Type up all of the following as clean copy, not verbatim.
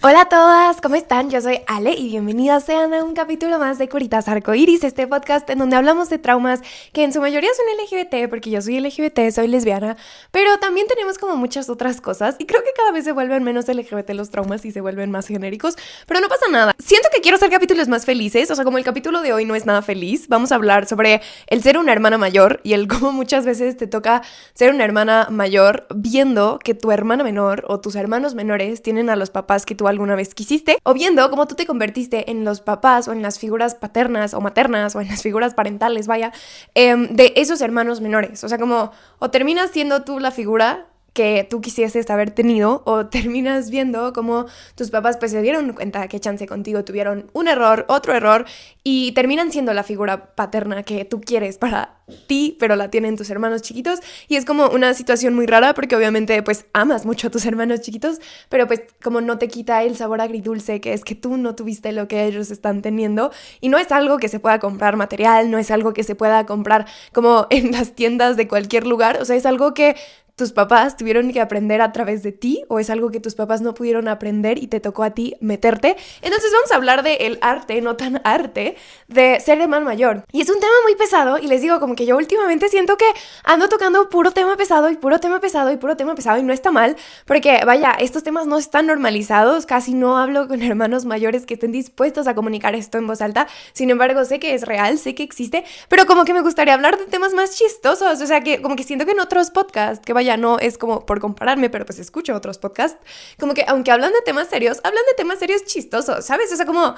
Hola a todas, ¿cómo están? Yo soy Ale y bienvenidas sean a un capítulo más de Curitas Arcoiris, este podcast en donde hablamos de traumas que en su mayoría son LGBT, porque yo soy LGBT, soy lesbiana, pero también tenemos como muchas otras cosas y creo que cada vez se vuelven menos LGBT los traumas y se vuelven más genéricos, pero no pasa nada. Siento que quiero hacer capítulos más felices, o sea, como el capítulo de hoy no es nada feliz, vamos a hablar sobre el ser una hermana mayor y el cómo muchas veces te toca ser una hermana mayor viendo que tu hermana menor o tus hermanos menores tienen a los papás que tú alguna vez quisiste, o viendo cómo tú te convertiste en los papás o en las figuras paternas o maternas o en las figuras parentales, vaya, de esos hermanos menores. O sea, como o terminas siendo tú la figura que tú quisieses haber tenido, o terminas viendo cómo tus papás pues se dieron cuenta que chance contigo tuvieron un error, otro error, y terminan siendo la figura paterna que tú quieres para ti, pero la tienen tus hermanos chiquitos, y es como una situación muy rara porque obviamente pues amas mucho a tus hermanos chiquitos, pero pues como no te quita el sabor agridulce que es que tú no tuviste lo que ellos están teniendo, y no es algo que se pueda comprar material, no es algo que se pueda comprar como en las tiendas de cualquier lugar, o sea, es algo que tus papás tuvieron que aprender a través de ti, o es algo que tus papás no pudieron aprender y te tocó a ti meterte. Entonces vamos a hablar del arte, no tan arte, de ser hermano mayor. Y es un tema muy pesado y les digo como que yo últimamente siento que ando tocando puro tema pesado y puro tema pesado y puro tema pesado, y no está mal porque vaya, estos temas no están normalizados, casi no hablo con hermanos mayores que estén dispuestos a comunicar esto en voz alta. Sin embargo, sé que es real, sé que existe, pero como que me gustaría hablar de temas más chistosos, o sea, que como que siento que en otros podcasts, que vaya, no es como por compararme, pero pues escucho otros podcasts, como que aunque hablan de temas serios chistosos, ¿sabes? O sea, como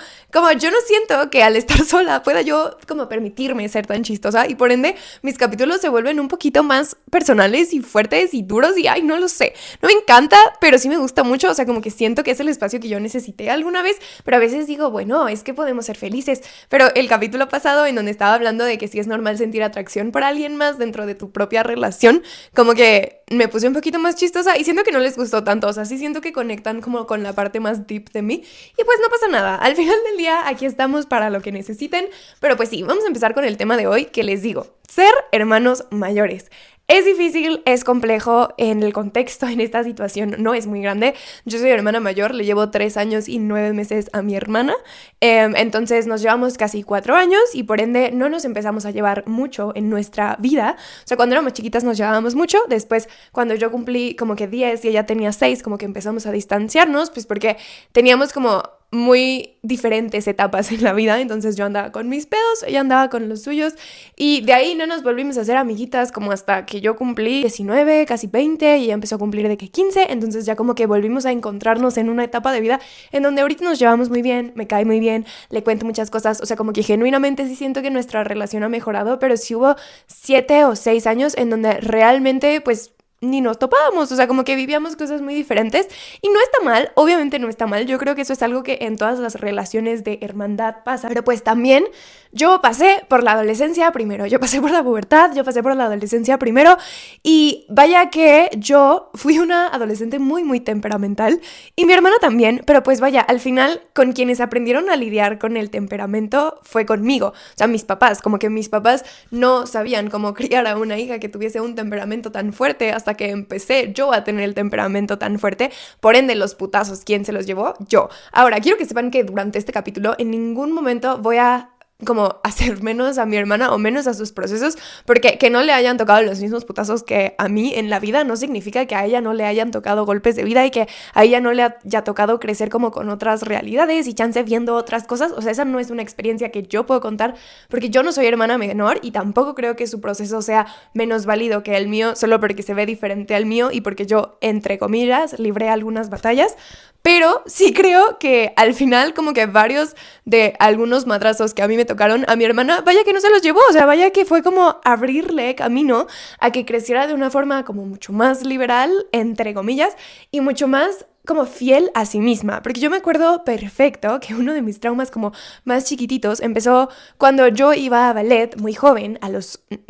yo no siento que al estar sola pueda yo como permitirme ser tan chistosa, y por ende mis capítulos se vuelven un poquito más personales y fuertes y duros, y ay, no lo sé, no me encanta, pero sí me gusta mucho, o sea, como que siento que es el espacio que yo necesité alguna vez, pero a veces digo, bueno, es que podemos ser felices, pero el capítulo pasado en donde estaba hablando de que sí es normal sentir atracción por alguien más dentro de tu propia relación, como que me puse un poquito más chistosa y siento que no les gustó tanto, o sea, sí siento que conectan como con la parte más deep de mí, y pues no pasa nada, al final del día aquí estamos para lo que necesiten, pero pues sí, vamos a empezar con el tema de hoy, que les digo, ser hermanos mayores. Es difícil, es complejo en el contexto, en esta situación no es muy grande. Yo soy hermana mayor, le llevo 3 años y 9 meses a mi hermana, entonces nos llevamos casi 4 años y por ende no nos empezamos a llevar mucho en nuestra vida. O sea, cuando éramos chiquitas nos llevábamos mucho, después cuando yo cumplí como que 10 y ella tenía 6, como que empezamos a distanciarnos, pues porque teníamos como muy diferentes etapas en la vida, entonces yo andaba con mis pedos, ella andaba con los suyos, y de ahí no nos volvimos a hacer amiguitas como hasta que yo cumplí 19, casi 20, y ella empezó a cumplir de que 15, entonces ya como que volvimos a encontrarnos en una etapa de vida en donde ahorita nos llevamos muy bien, me cae muy bien, le cuento muchas cosas, o sea, como que genuinamente sí siento que nuestra relación ha mejorado, pero sí hubo 7 o 6 años en donde realmente pues ni nos topábamos, o sea, como que vivíamos cosas muy diferentes, y no está mal, obviamente no está mal, yo creo que eso es algo que en todas las relaciones de hermandad pasa, pero pues también yo pasé por la adolescencia primero, yo pasé por la pubertad, yo pasé por la adolescencia primero, y vaya que yo fui una adolescente muy muy temperamental, y mi hermana también, pero pues vaya, al final con quienes aprendieron a lidiar con el temperamento fue conmigo, o sea, mis papás, como que mis papás no sabían cómo criar a una hija que tuviese un temperamento tan fuerte hasta que empecé yo a tener el temperamento tan fuerte, por ende los putazos, ¿quién se los llevó? Yo. Ahora, quiero que sepan que durante este capítulo en ningún momento voy a como hacer menos a mi hermana o menos a sus procesos, porque que no le hayan tocado los mismos putazos que a mí en la vida no significa que a ella no le hayan tocado golpes de vida y que a ella no le haya tocado crecer como con otras realidades y chance viendo otras cosas. O sea, esa no es una experiencia que yo puedo contar porque yo no soy hermana menor, y tampoco creo que su proceso sea menos válido que el mío solo porque se ve diferente al mío y porque yo, entre comillas, libré algunas batallas. Pero sí creo que al final como que varios de algunos madrazos que a mí me tocaron, a mi hermana, vaya que no se los llevó, o sea, vaya que fue como abrirle camino a que creciera de una forma como mucho más liberal, entre comillas, y mucho más como fiel a sí misma, porque yo me acuerdo perfecto que uno de mis traumas como más chiquititos empezó cuando yo iba a ballet muy joven,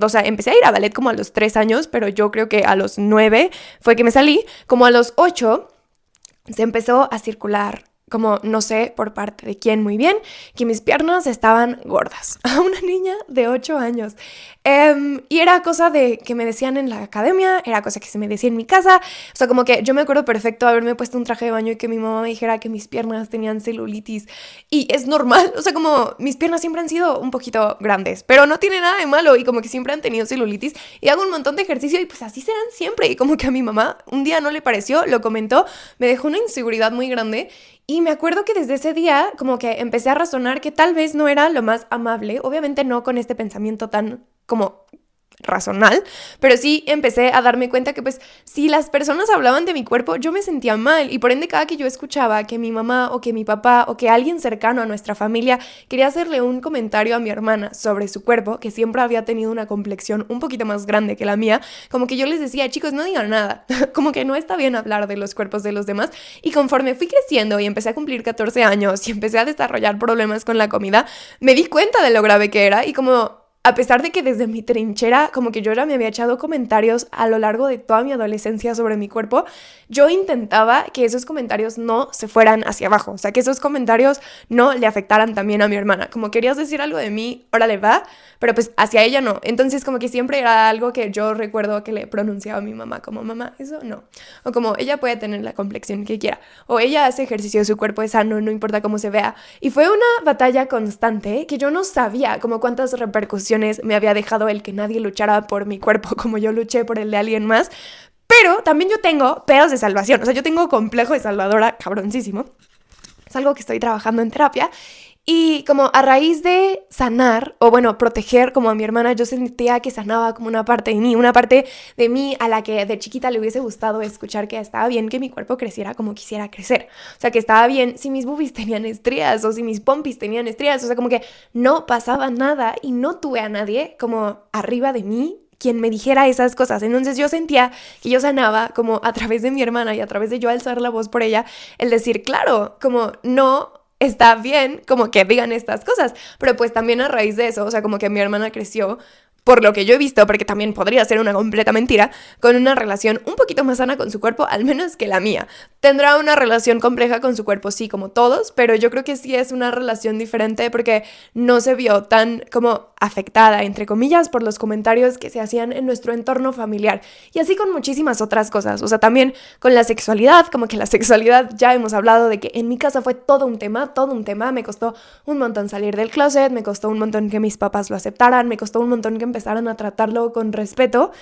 o sea, empecé a ir a ballet como a los 3 años, pero yo creo que a los 9 fue que me salí, como a los 8 se empezó a circular como no sé por parte de quién muy bien, que mis piernas estaban gordas. A una niña de 8 años. Y era cosa de que me decían en la academia, era cosa que se me decía en mi casa. O sea, como que yo me acuerdo perfecto haberme puesto un traje de baño y que mi mamá me dijera que mis piernas tenían celulitis. Y es normal, o sea, como mis piernas siempre han sido un poquito grandes, pero no tiene nada de malo y como que siempre han tenido celulitis. Y hago un montón de ejercicio y pues así serán siempre. Y como que a mi mamá un día no le pareció, lo comentó, me dejó una inseguridad muy grande. Y me acuerdo que desde ese día como que empecé a razonar que tal vez no era lo más amable, obviamente no con este pensamiento tan como racional, pero sí empecé a darme cuenta que pues si las personas hablaban de mi cuerpo yo me sentía mal y por ende cada que yo escuchaba que mi mamá o que mi papá o que alguien cercano a nuestra familia quería hacerle un comentario a mi hermana sobre su cuerpo, que siempre había tenido una complexión un poquito más grande que la mía, como que yo les decía, chicos, no digan nada, como que no está bien hablar de los cuerpos de los demás. Y conforme fui creciendo y empecé a cumplir 14 años y empecé a desarrollar problemas con la comida, me di cuenta de lo grave que era y como a pesar de que desde mi trinchera, como que yo ya me había echado comentarios a lo largo de toda mi adolescencia sobre mi cuerpo, yo intentaba que esos comentarios no se fueran hacia abajo, o sea, que esos comentarios no le afectaran también a mi hermana. Como querías decir algo de mí, órale, va, pero pues hacia ella no. Entonces como que siempre era algo que yo recuerdo que le pronunciaba a mi mamá, como mamá, eso no. O como ella puede tener la complexión que quiera, o ella hace ejercicio, su cuerpo es sano, no importa cómo se vea. Y fue una batalla constante que yo no sabía como cuántas repercusiones me había dejado el que nadie luchara por mi cuerpo como yo luché por el de alguien más. Pero también yo tengo pedos de salvación, o sea, yo tengo complejo de salvadora cabroncísimo. Es algo que estoy trabajando en terapia. Y como a raíz de sanar, o bueno, proteger como a mi hermana, yo sentía que sanaba como una parte de mí a la que de chiquita le hubiese gustado escuchar que estaba bien que mi cuerpo creciera como quisiera crecer. O sea, que estaba bien si mis boobies tenían estrías o si mis pompis tenían estrías. O sea, como que no pasaba nada y no tuve a nadie como arriba de mí quien me dijera esas cosas. Entonces yo sentía que yo sanaba como a través de mi hermana y a través de yo alzar la voz por ella, el decir, claro, como no está bien como que digan estas cosas, pero pues también a raíz de eso, o sea, como que mi hermana creció, por lo que yo he visto, porque también podría ser una completa mentira, con una relación un poquito más sana con su cuerpo, al menos que la mía. Tendrá una relación compleja con su cuerpo, sí, como todos, pero yo creo que sí es una relación diferente porque no se vio tan como afectada, entre comillas, por los comentarios que se hacían en nuestro entorno familiar. Y así con muchísimas otras cosas, o sea, también con la sexualidad, como que la sexualidad ya hemos hablado de que en mi casa fue todo un tema, me costó un montón salir del closet, me costó un montón que mis papás lo aceptaran, me costó un montón que empezaran a tratarlo con respeto.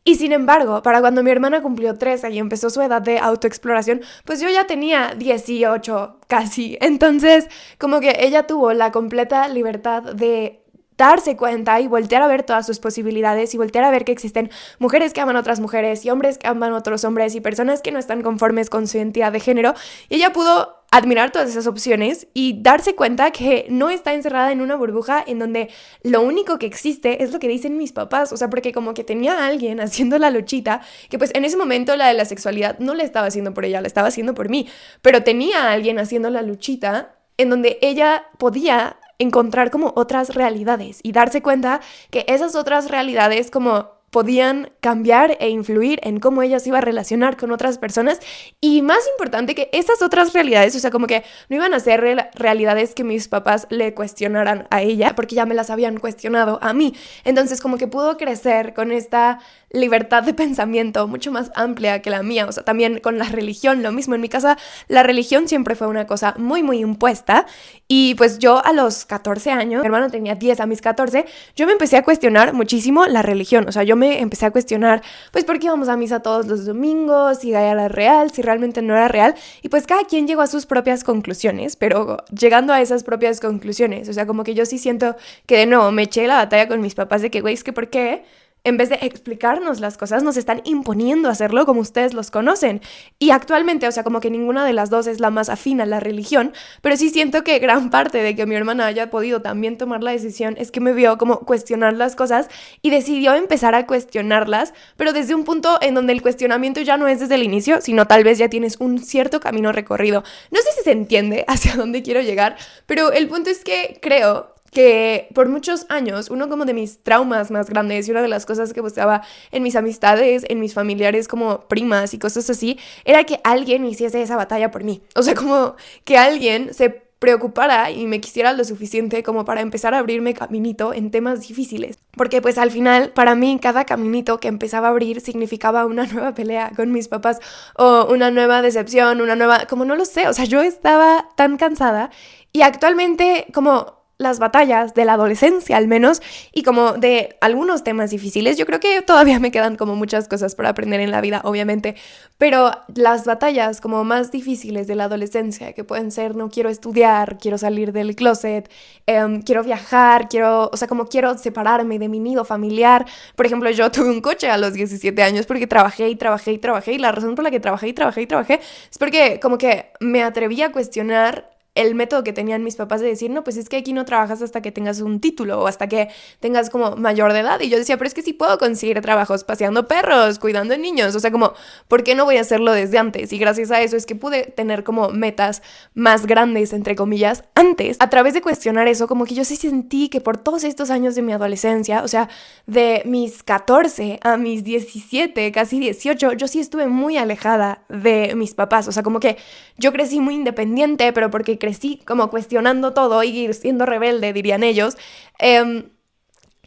Y sin embargo, para cuando mi hermana cumplió 13 y empezó su edad de autoexploración, pues yo ya tenía 18 casi. Entonces, como que ella tuvo la completa libertad de darse cuenta y voltear a ver todas sus posibilidades y voltear a ver que existen mujeres que aman a otras mujeres y hombres que aman a otros hombres y personas que no están conformes con su identidad de género. Y ella pudo admirar todas esas opciones y darse cuenta que no está encerrada en una burbuja en donde lo único que existe es lo que dicen mis papás. O sea, porque como que tenía a alguien haciendo la luchita, que pues en ese momento la de la sexualidad no la estaba haciendo por ella, la estaba haciendo por mí, pero tenía a alguien haciendo la luchita en donde ella podía encontrar como otras realidades y darse cuenta que esas otras realidades como podían cambiar e influir en cómo ella se iba a relacionar con otras personas y más importante que esas otras realidades, o sea, como que no iban a ser realidades que mis papás le cuestionaran a ella porque ya me las habían cuestionado a mí. Entonces como que pudo crecer con esta libertad de pensamiento mucho más amplia que la mía. O sea, también con la religión, lo mismo. En mi casa la religión siempre fue una cosa muy, muy impuesta y pues yo a los 14 años, mi hermano tenía 10 a mis 14, yo me empecé a cuestionar muchísimo la religión. O sea, yo me empecé a cuestionar pues por qué íbamos a misa todos los domingos, si era real, si realmente no era real, y pues cada quien llegó a sus propias conclusiones, pero llegando a esas propias conclusiones, o sea, como que yo sí siento que de nuevo me eché la batalla con mis papás de que, güey, es que ¿por qué? En vez de explicarnos las cosas, nos están imponiendo hacerlo como ustedes los conocen. Y actualmente, o sea, como que ninguna de las dos es la más afín a la religión, pero sí siento que gran parte de que mi hermana haya podido también tomar la decisión es que me vio como cuestionar las cosas y decidió empezar a cuestionarlas, pero desde un punto en donde el cuestionamiento ya no es desde el inicio, sino tal vez ya tienes un cierto camino recorrido. No sé si se entiende hacia dónde quiero llegar, pero el punto es que creo que por muchos años, uno como de mis traumas más grandes y una de las cosas que buscaba en mis amistades, en mis familiares como primas y cosas así, era que alguien hiciese esa batalla por mí. O sea, como que alguien se preocupara y me quisiera lo suficiente como para empezar a abrirme caminito en temas difíciles. Porque pues al final, para mí, cada caminito que empezaba a abrir significaba una nueva pelea con mis papás o una nueva decepción, una nueva, como no lo sé, o sea, yo estaba tan cansada y actualmente como las batallas de la adolescencia al menos y como de algunos temas difíciles. Yo creo que todavía me quedan como muchas cosas por aprender en la vida, obviamente, pero las batallas como más difíciles de la adolescencia, que pueden ser no quiero estudiar, quiero salir del closet, quiero viajar, o sea, como quiero separarme de mi nido familiar. Por ejemplo, yo tuve un coche a los 17 años porque trabajé y la razón por la que trabajé es porque como que me atreví a cuestionar el método que tenían mis papás de decir, no, pues es que aquí no trabajas hasta que tengas un título o hasta que tengas como mayor de edad. Y yo decía, pero es que sí puedo conseguir trabajos paseando perros, cuidando de niños. O sea, como, ¿por qué no voy a hacerlo desde antes? Y gracias a eso es que pude tener como metas más grandes, entre comillas, antes. A través de cuestionar eso, como que yo sí sentí que por todos estos años de mi adolescencia, o sea, de mis 14 a mis 17, casi 18, yo sí estuve muy alejada de mis papás. O sea, como que yo crecí muy independiente, pero porque crecí como cuestionando todo y siendo rebelde, dirían ellos.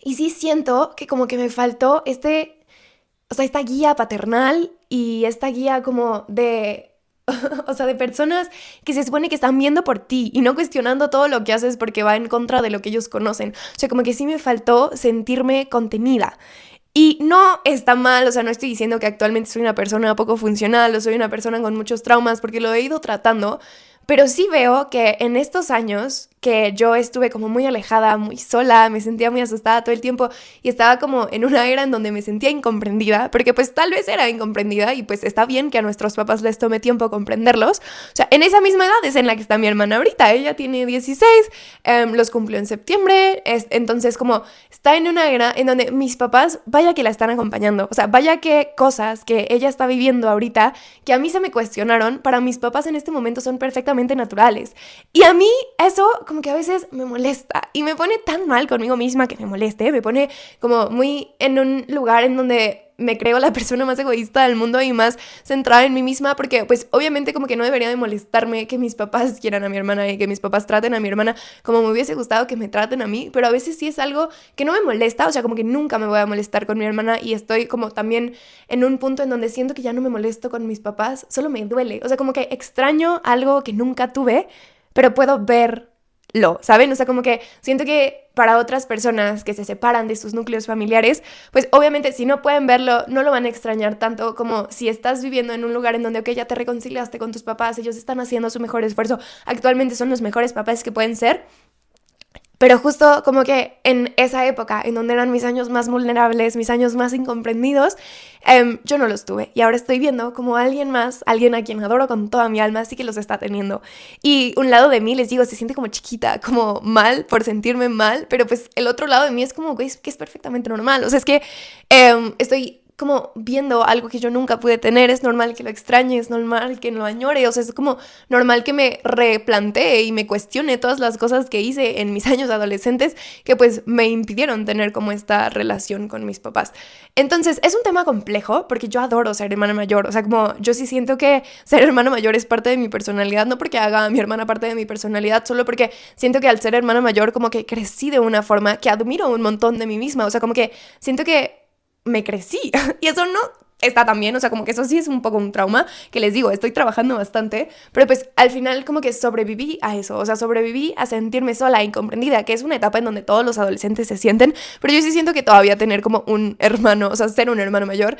Y sí siento que como que me faltó o sea, esta guía paternal y esta guía como de, o sea, de personas que se supone que están viendo por ti y no cuestionando todo lo que haces porque va en contra de lo que ellos conocen. O sea, como que sí me faltó sentirme contenida. Y no está mal, o sea, no estoy diciendo que actualmente soy una persona poco funcional o soy una persona con muchos traumas porque lo he ido tratando, pero sí veo que en estos años que yo estuve como muy alejada, muy sola, me sentía muy asustada todo el tiempo y estaba como en una era en donde me sentía incomprendida, porque pues tal vez era incomprendida y pues está bien que a nuestros papás les tome tiempo comprenderlos. O sea, en esa misma edad es en la que está mi hermana ahorita, ella tiene 16, los cumplió en septiembre, entonces como está en una era en donde mis papás, vaya que la están acompañando, o sea, vaya que cosas que ella está viviendo ahorita, que a mí se me cuestionaron, para mis papás en este momento son perfectamente naturales. Y a mí eso como que a veces me molesta y me pone tan mal conmigo misma que me moleste, me pone como muy en un lugar en donde me creo la persona más egoísta del mundo y más centrada en mí misma, porque pues obviamente como que no debería de molestarme que mis papás quieran a mi hermana y que mis papás traten a mi hermana como me hubiese gustado que me traten a mí, pero a veces sí es algo que no me molesta, o sea, como que nunca me voy a molestar con mi hermana y estoy como también en un punto en donde siento que ya no me molesto con mis papás, solo me duele, o sea, como que extraño algo que nunca tuve, pero puedo ver ¿saben? O sea, como que siento que para otras personas que se separan de sus núcleos familiares, pues obviamente si no pueden verlo, no lo van a extrañar tanto como si estás viviendo en un lugar en donde, ok, ya te reconciliaste con tus papás, ellos están haciendo su mejor esfuerzo, actualmente son los mejores papás que pueden ser. Pero justo como que en esa época, en donde eran mis años más vulnerables, mis años más incomprendidos, yo no los tuve. Y ahora estoy viendo como alguien más, alguien a quien adoro con toda mi alma, sí que los está teniendo. Y un lado de mí, les digo, se siente como chiquita, como mal por sentirme mal, pero pues el otro lado de mí es como que es perfectamente normal. O sea, es que estoy como viendo algo que yo nunca pude tener, es normal que lo extrañe, es normal que lo añore, o sea, es como normal que me replantee y me cuestione todas las cosas que hice en mis años adolescentes que pues me impidieron tener como esta relación con mis papás. Entonces, es un tema complejo porque yo adoro ser hermana mayor, o sea, como yo sí siento que ser hermana mayor es parte de mi personalidad, no porque haga a mi hermana parte de mi personalidad, solo porque siento que al ser hermana mayor como que crecí de una forma que admiro un montón de mí misma, o sea, como que siento que me crecí y eso no está tan bien, o sea, como que eso sí es un poco un trauma, que les digo, estoy trabajando bastante, pero pues al final como que sobreviví a eso, o sea, sobreviví a sentirme sola e incomprendida, que es una etapa en donde todos los adolescentes se sienten, pero yo sí siento que todavía tener como un hermano, o sea, ser un hermano mayor,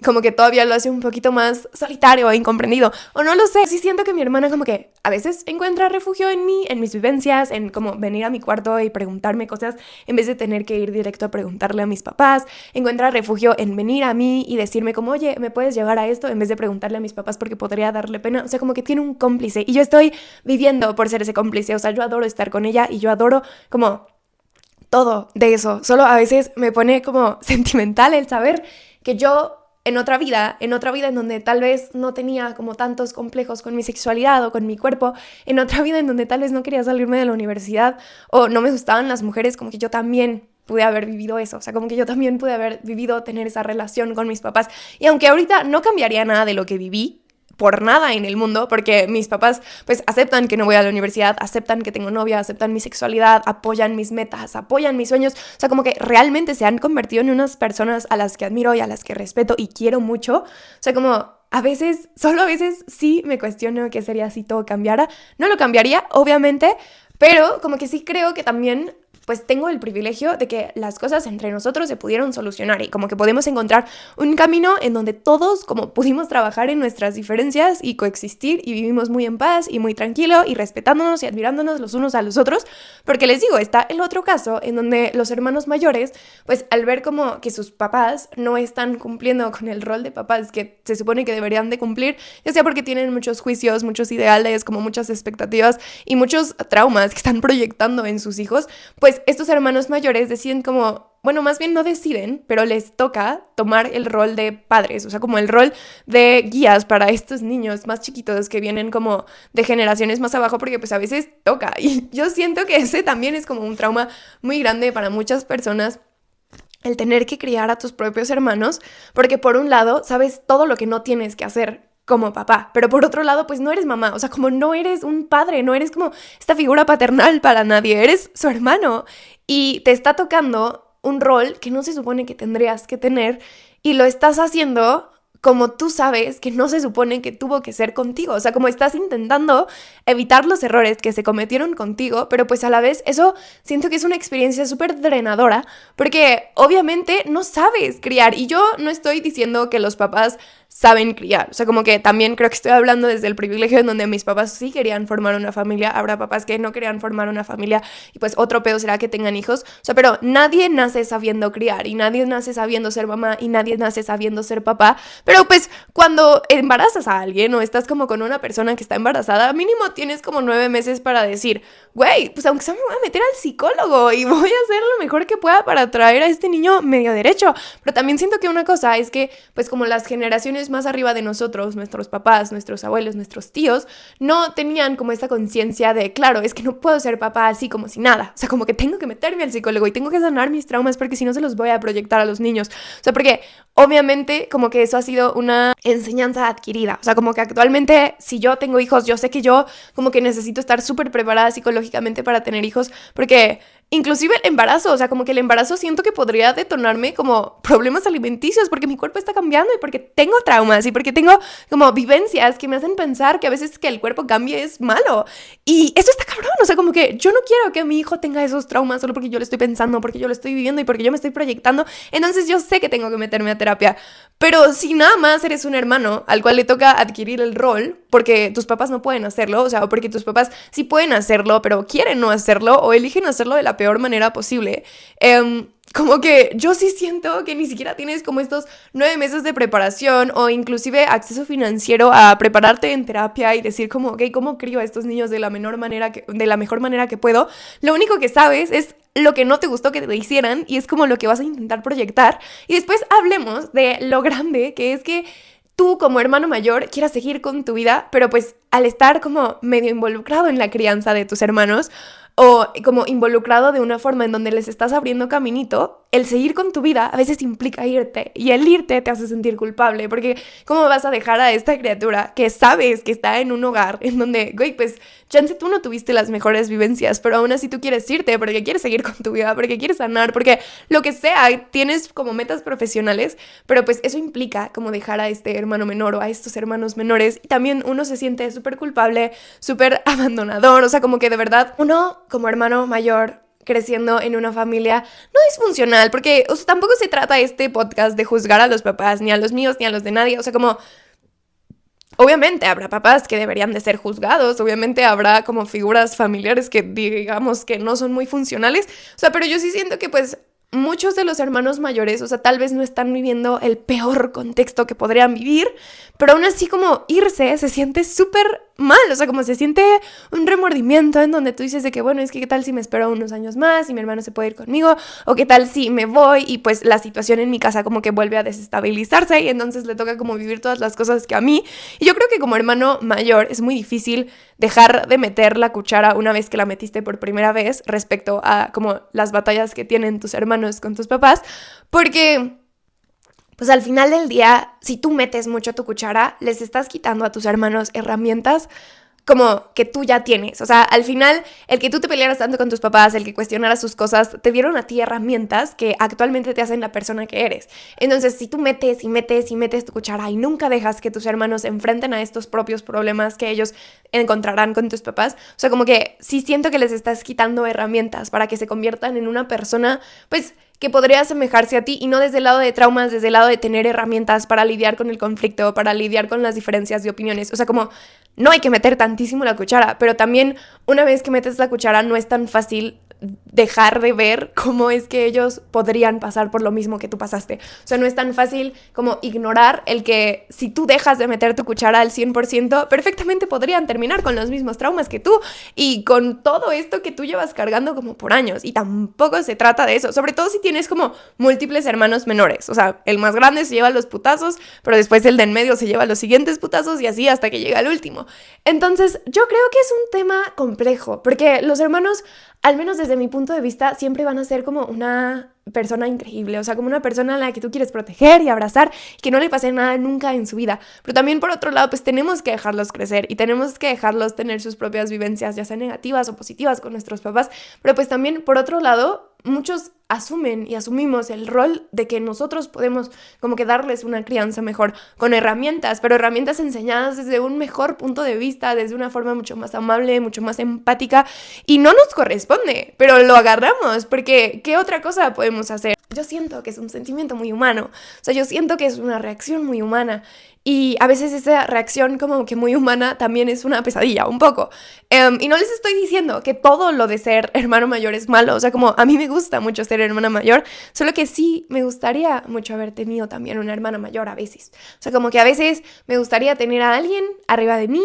como que todavía lo hace un poquito más solitario e incomprendido, o no lo sé, sí siento que mi hermana como que a veces encuentra refugio en mí, en mis vivencias, en como venir a mi cuarto y preguntarme cosas en vez de tener que ir directo a preguntarle a mis papás, encuentra refugio en venir a mí y decirme como, oye, ¿me puedes llevar a esto? En vez de preguntarle a mis papás porque podría darle pena, o sea, como que tiene un cómplice y yo estoy viviendo por ser ese cómplice, o sea, yo adoro estar con ella y yo adoro como todo de eso, solo a veces me pone como sentimental el saber que yo en otra vida en donde tal vez no tenía como tantos complejos con mi sexualidad o con mi cuerpo, en otra vida en donde tal vez no quería salirme de la universidad o no me gustaban las mujeres, como que yo también pude haber vivido eso, o sea, como que yo también pude haber vivido tener esa relación con mis papás. Y aunque ahorita no cambiaría nada de lo que viví, por nada en el mundo, porque mis papás pues aceptan que no voy a la universidad, aceptan que tengo novia, aceptan mi sexualidad, apoyan mis metas, apoyan mis sueños, o sea, como que realmente se han convertido en unas personas a las que admiro y a las que respeto y quiero mucho, o sea, como a veces, solo a veces sí me cuestiono qué sería si todo cambiara, no lo cambiaría, obviamente, pero como que sí creo que también pues tengo el privilegio de que las cosas entre nosotros se pudieron solucionar y como que podemos encontrar un camino en donde todos como pudimos trabajar en nuestras diferencias y coexistir y vivimos muy en paz y muy tranquilo y respetándonos y admirándonos los unos a los otros, porque les digo, está el otro caso en donde los hermanos mayores, pues al ver como que sus papás no están cumpliendo con el rol de papás que se supone que deberían de cumplir, ya sea porque tienen muchos juicios, muchos ideales, como muchas expectativas y muchos traumas que están proyectando en sus hijos, pues estos hermanos mayores deciden como, bueno, más bien no deciden, pero les toca tomar el rol de padres, o sea, como el rol de guías para estos niños más chiquitos que vienen como de generaciones más abajo, porque pues a veces toca. Y yo siento que ese también es como un trauma muy grande para muchas personas, el tener que criar a tus propios hermanos, porque por un lado sabes todo lo que no tienes que hacer como papá, pero por otro lado, pues no eres mamá, o sea, como no eres un padre, no eres como esta figura paternal para nadie, eres su hermano y te está tocando un rol que no se supone que tendrías que tener y lo estás haciendo como tú sabes que no se supone que tuvo que ser contigo, o sea, como estás intentando evitar los errores que se cometieron contigo, pero pues a la vez eso siento que es una experiencia súper drenadora, porque obviamente no sabes criar, y yo no estoy diciendo que los papás saben criar, o sea, como que también creo que estoy hablando desde el privilegio en donde mis papás sí querían formar una familia, habrá papás que no querían formar una familia, y pues otro pedo será que tengan hijos, o sea, pero nadie nace sabiendo criar, y nadie nace sabiendo ser mamá, y nadie nace sabiendo ser papá, pero pues cuando embarazas a alguien o estás como con una persona que está embarazada, mínimo tienes como 9 meses para decir, güey, pues aunque sea me voy a meter al psicólogo y voy a hacer lo mejor que pueda para traer a este niño medio derecho. Pero también siento que una cosa es que pues como las generaciones más arriba de nosotros, nuestros papás, nuestros abuelos, nuestros tíos, no tenían como esta conciencia de, claro, es que no puedo ser papá así como si nada. O sea, como que tengo que meterme al psicólogo y tengo que sanar mis traumas porque si no se los voy a proyectar a los niños. O sea, porque obviamente como que eso ha sido una enseñanza adquirida. O sea, como que actualmente si yo tengo hijos, yo sé que yo como que necesito estar súper preparada psicológicamente para tener hijos porque inclusive el embarazo, o sea, como que el embarazo siento que podría detonarme como problemas alimenticios porque mi cuerpo está cambiando y porque tengo traumas y porque tengo como vivencias que me hacen pensar que a veces que el cuerpo cambie es malo. Y eso está cabrón, o sea, como que yo no quiero que mi hijo tenga esos traumas solo porque yo lo estoy pensando, porque yo lo estoy viviendo y porque yo me estoy proyectando. Entonces yo sé que tengo que meterme a terapia. Pero si nada más eres un hermano al cual le toca adquirir el rol porque tus papás no pueden hacerlo, o sea, o porque tus papás sí pueden hacerlo, pero quieren no hacerlo o eligen hacerlo de la peor manera posible, como que yo sí siento que ni siquiera tienes como estos 9 meses de preparación o inclusive acceso financiero a prepararte en terapia y decir como, ok, ¿cómo crío a estos niños de la mejor manera que puedo? Lo único que sabes es lo que no te gustó que te hicieran y es como lo que vas a intentar proyectar. Y después hablemos de lo grande que es que tú como hermano mayor quieras seguir con tu vida, pero pues al estar como medio involucrado en la crianza de tus hermanos o como involucrado de una forma en donde les estás abriendo caminito, el seguir con tu vida a veces implica irte y el irte te hace sentir culpable porque ¿cómo vas a dejar a esta criatura que sabes que está en un hogar en donde, güey, pues chance tú no tuviste las mejores vivencias, pero aún así tú quieres irte porque quieres seguir con tu vida, porque quieres sanar, porque lo que sea, tienes como metas profesionales, pero pues eso implica como dejar a este hermano menor o a estos hermanos menores y también uno se siente súper culpable, súper abandonador, o sea, como que de verdad uno como hermano mayor creciendo en una familia no disfuncional, porque o sea, tampoco se trata este podcast de juzgar a los papás, ni a los míos, ni a los de nadie, o sea, como obviamente habrá papás que deberían de ser juzgados, obviamente habrá como figuras familiares que digamos que no son muy funcionales, o sea, pero yo sí siento que pues muchos de los hermanos mayores, o sea, tal vez no están viviendo el peor contexto que podrían vivir, pero aún así como irse se siente súper mal, o sea, como se siente un remordimiento en donde tú dices de que, bueno, es que qué tal si me espero unos años más y mi hermano se puede ir conmigo, o qué tal si me voy y pues la situación en mi casa como que vuelve a desestabilizarse y entonces le toca como vivir todas las cosas que a mí. Y yo creo que como hermano mayor es muy difícil dejar de meter la cuchara una vez que la metiste por primera vez respecto a como las batallas que tienen tus hermanos con tus papás, porque pues al final del día, si tú metes mucho tu cuchara, les estás quitando a tus hermanos herramientas como que tú ya tienes. O sea, al final, el que tú te pelearas tanto con tus papás, el que cuestionaras sus cosas, te dieron a ti herramientas que actualmente te hacen la persona que eres. Entonces, si tú metes y metes y metes tu cuchara y nunca dejas que tus hermanos se enfrenten a estos propios problemas que ellos encontrarán con tus papás, o sea, como que sí siento que les estás quitando herramientas para que se conviertan en una persona, pues, que podría asemejarse a ti y no desde el lado de traumas, desde el lado de tener herramientas para lidiar con el conflicto, para lidiar con las diferencias de opiniones. O sea, como no hay que meter tantísimo la cuchara, pero también una vez que metes la cuchara no es tan fácil dejar de ver cómo es que ellos podrían pasar por lo mismo que tú pasaste. O sea, no es tan fácil como ignorar el que si tú dejas de meter tu cuchara al 100%, perfectamente podrían terminar con los mismos traumas que tú y con todo esto que tú llevas cargando como por años. Y tampoco se trata de eso, sobre todo si tienes como múltiples hermanos menores. O sea, el más grande se lleva los putazos, pero después el de en medio se lleva los siguientes putazos y así hasta que llega el último. Entonces, yo creo que es un tema complejo, porque los hermanos, al menos desde mi punto de vista, siempre van a ser como una persona increíble, o sea, como una persona a la que tú quieres proteger y abrazar y que no le pase nada nunca en su vida. Pero también por otro lado, pues tenemos que dejarlos crecer y tenemos que dejarlos tener sus propias vivencias, ya sean negativas o positivas con nuestros papás. Pero pues también por otro lado, muchos asumen y asumimos el rol de que nosotros podemos como que darles una crianza mejor con herramientas, pero herramientas enseñadas desde un mejor punto de vista, desde una forma mucho más amable, mucho más empática, y no nos corresponde, pero lo agarramos porque ¿qué otra cosa podemos hacer? Yo siento que es un sentimiento muy humano, o sea, yo siento que es una reacción muy humana. Y a veces esa reacción como que muy humana también es una pesadilla, un poco. Y no les estoy diciendo que todo lo de ser hermano mayor es malo. O sea, como a mí me gusta mucho ser hermana mayor, solo que sí me gustaría mucho haber tenido también una hermana mayor a veces. O sea, como que a veces me gustaría tener a alguien arriba de mí,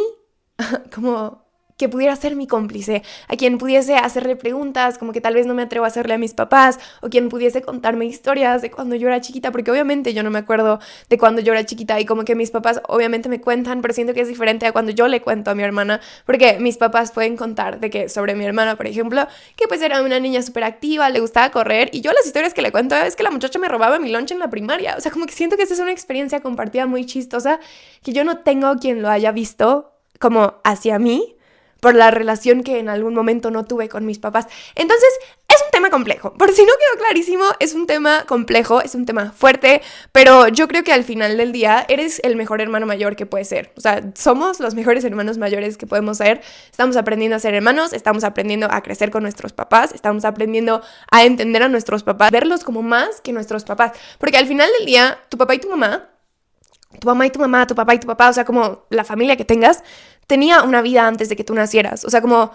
como que pudiera ser mi cómplice, a quien pudiese hacerle preguntas, como que tal vez no me atrevo a hacerle a mis papás, o quien pudiese contarme historias de cuando yo era chiquita, porque obviamente yo no me acuerdo de cuando yo era chiquita y como que mis papás obviamente me cuentan, pero siento que es diferente a cuando yo le cuento a mi hermana, porque mis papás pueden contar de que sobre mi hermana, por ejemplo, que pues era una niña súper activa, le gustaba correr, y yo las historias que le cuento es que la muchacha me robaba mi lunch en la primaria. O sea, como que siento que esta es una experiencia compartida muy chistosa, que yo no tengo quien lo haya visto como hacia mí, por la relación que en algún momento no tuve con mis papás. Entonces, es un tema complejo. Por si no quedó clarísimo, es un tema complejo, es un tema fuerte, pero yo creo que al final del día eres el mejor hermano mayor que puedes ser. O sea, somos los mejores hermanos mayores que podemos ser. Estamos aprendiendo a ser hermanos, estamos aprendiendo a crecer con nuestros papás, estamos aprendiendo a entender a nuestros papás, verlos como más que nuestros papás. Porque al final del día, tu papá y tu mamá, tu mamá y tu mamá, tu papá y tu papá, o sea, como la familia que tengas, tenía una vida antes de que tú nacieras. O sea, como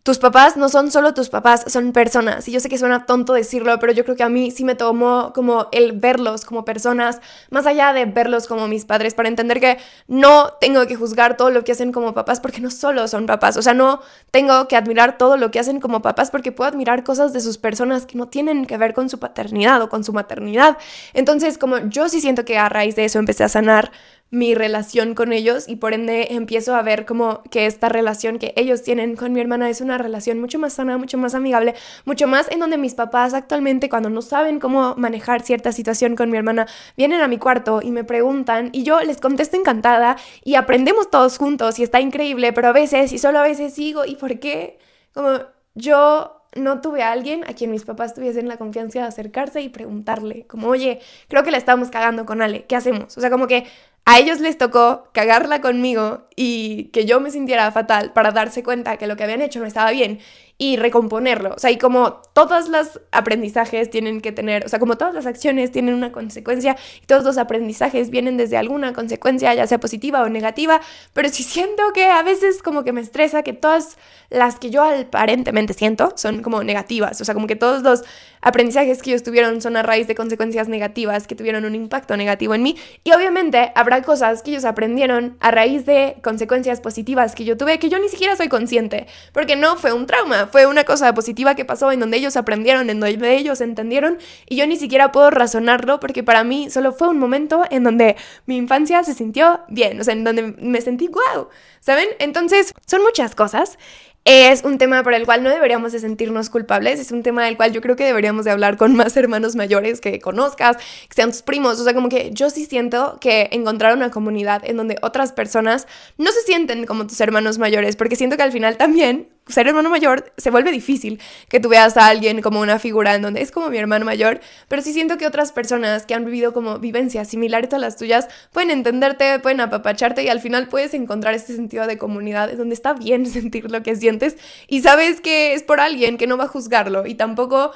tus papás no son solo tus papás, son personas. Y yo sé que suena tonto decirlo, pero yo creo que a mí sí me tomó como el verlos como personas, más allá de verlos como mis padres, para entender que no tengo que juzgar todo lo que hacen como papás, porque no solo son papás. O sea, no tengo que admirar todo lo que hacen como papás, porque puedo admirar cosas de sus personas que no tienen que ver con su paternidad o con su maternidad. Entonces, como yo sí siento que a raíz de eso empecé a sanar mi relación con ellos y por ende empiezo a ver como que esta relación que ellos tienen con mi hermana es una relación mucho más sana, mucho más amigable, mucho más en donde mis papás actualmente cuando no saben cómo manejar cierta situación con mi hermana vienen a mi cuarto y me preguntan y yo les contesto encantada y aprendemos todos juntos y está increíble, pero a veces y solo a veces sigo ¿y por qué? Como yo no tuve a alguien a quien mis papás tuviesen la confianza de acercarse y preguntarle, como, oye, creo que la estamos cagando con Ale, ¿qué hacemos? O sea, como que a ellos les tocó cagarla conmigo y que yo me sintiera fatal para darse cuenta que lo que habían hecho no estaba bien y recomponerlo. O sea, y como todos los aprendizajes tienen que tener, o sea, como todas las acciones tienen una consecuencia y todos los aprendizajes vienen desde alguna consecuencia, ya sea positiva o negativa, pero sí siento que a veces como que me estresa que todas las que yo aparentemente siento son como negativas. O sea, como que todos los aprendizajes que ellos tuvieron son a raíz de consecuencias negativas que tuvieron un impacto negativo en mí y obviamente habrá a cosas que ellos aprendieron a raíz de consecuencias positivas que yo tuve, que yo ni siquiera soy consciente, porque no fue un trauma, fue una cosa positiva que pasó en donde ellos aprendieron, en donde ellos entendieron, y yo ni siquiera puedo razonarlo porque para mí solo fue un momento en donde mi infancia se sintió bien, o sea, en donde me sentí guau, ¿saben? Entonces, son muchas cosas. Es un tema por el cual no deberíamos de sentirnos culpables, es un tema del cual yo creo que deberíamos de hablar con más hermanos mayores que conozcas, que sean tus primos, o sea, como que yo sí siento que encontrar una comunidad en donde otras personas no se sienten como tus hermanos mayores, porque siento que al final también ser hermano mayor se vuelve difícil que tú veas a alguien como una figura en donde es como mi hermano mayor, pero sí siento que otras personas que han vivido como vivencias similares a las tuyas pueden entenderte, pueden apapacharte y al final puedes encontrar este sentido de comunidad donde está bien sentir lo que sientes y sabes que es por alguien que no va a juzgarlo y tampoco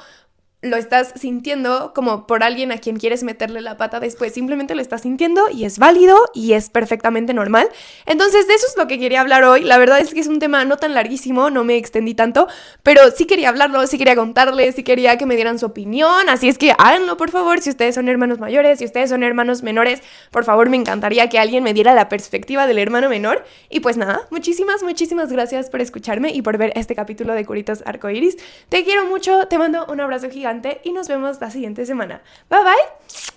lo estás sintiendo como por alguien a quien quieres meterle la pata después, simplemente lo estás sintiendo y es válido y es perfectamente normal. Entonces de eso es lo que quería hablar hoy. La verdad es que es un tema no tan larguísimo, no me extendí tanto, pero sí quería hablarlo, sí quería contarles, sí quería que me dieran su opinión, así es que háganlo por favor, si ustedes son hermanos mayores, si ustedes son hermanos menores, por favor me encantaría que alguien me diera la perspectiva del hermano menor. Y pues nada, muchísimas gracias por escucharme y por ver este capítulo de Curitas Arcoiris. Te quiero mucho, te mando un abrazo gigante y nos vemos la siguiente semana. Bye bye.